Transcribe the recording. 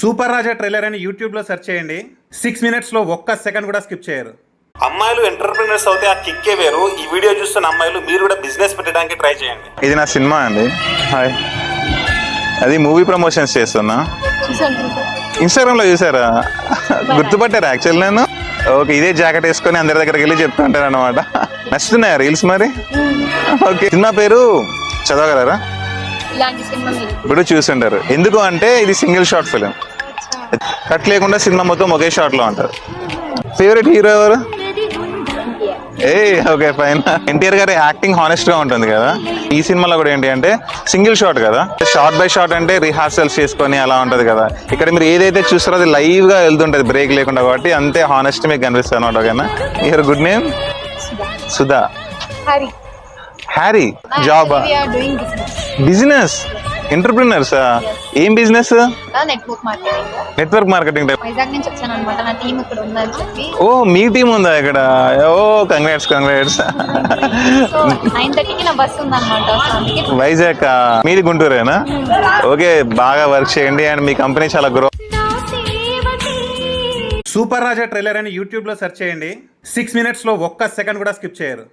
Super Raja trailer అని YouTube లో search చేయండి. 6 minutes లో ఒక్క సెకండ్ కూడా స్కిప్ చేయరు. అమ్మాయిలు ఎంటర్‌ప్రెన్యూర్స్ అవుతే ఆ కిక్కే వేరు. ఈ వీడియో చూస్తున్న అమ్మాయిలు మీరు కూడా బిజినెస్ పెట్టడానికి ట్రై చేయండి. ఇది నా సినిమా అండి. హాయ్, అది మూవీ ప్రమోషన్స్ చేస్తున్నా. ఇన్స్టాగ్రామ్ లో చూసారా? గుర్తుపట్టారా యాక్చువల్ నేను? ఓకే, ఇదే జాకెట్ వేసుకొని అందరి దగ్గరికి వెళ్ళి చెప్తూ ఉంటాను అనమాట. నచ్చుతున్నాయా రీల్స్ మరి? ఓకే, సినిమా పేరు చదవగలరా? ఇప్పుడు చూస్తుంటారు. ఎందుకు అంటే ఇది సింగిల్ షాట్ ఫిలిం, కట్ లేకుండా సినిమా మొత్తం ఒకే షాట్ లో ఉంటారు. ఫేవరెట్ హీరో ఎవరు? Okay fine. ఎన్టీఆర్ గారి యాక్టింగ్ హానెస్ట్ గా ఉంటుంది కదా. ఈ సినిమాలో కూడా ఏంటి అంటే సింగిల్ షాట్ కదా, షార్ట్ బై షార్ట్ అంటే రిహార్సల్స్ చేసుకొని అలా ఉంటది కదా. ఇక్కడ మీరు ఏదైతే చూస్తారో అది లైవ్ గా వెళ్తుంటది, బ్రేక్ లేకుండా. కాబట్టి అంతే హానెస్ట్ మీకు కనిపిస్తుంది అనమాట. ఓకేనా? Your good name? Sudha. Harry. జాబా? బిజినెస్. ఎంటర్‌ప్రెన్యూర్స్. ఏం బిజినెస్? Network marketing type. ఓ, మీ టీం ఉందా ఇక్కడ? ఓ, కంగ్రాట్స్. వైజాగ్. మీది గుంటూరేనా? ఓకే, బాగా వర్క్ చేయండి అండ్ మీ కంపెనీ చాలా గ్రో. సూపర్ రాజా ట్రైలర్ అని యూట్యూబ్ లో సెర్చ్ చేయండి. 6 minutes లో ఒక్క సెకండ్ కూడా స్కిప్ చేయరు.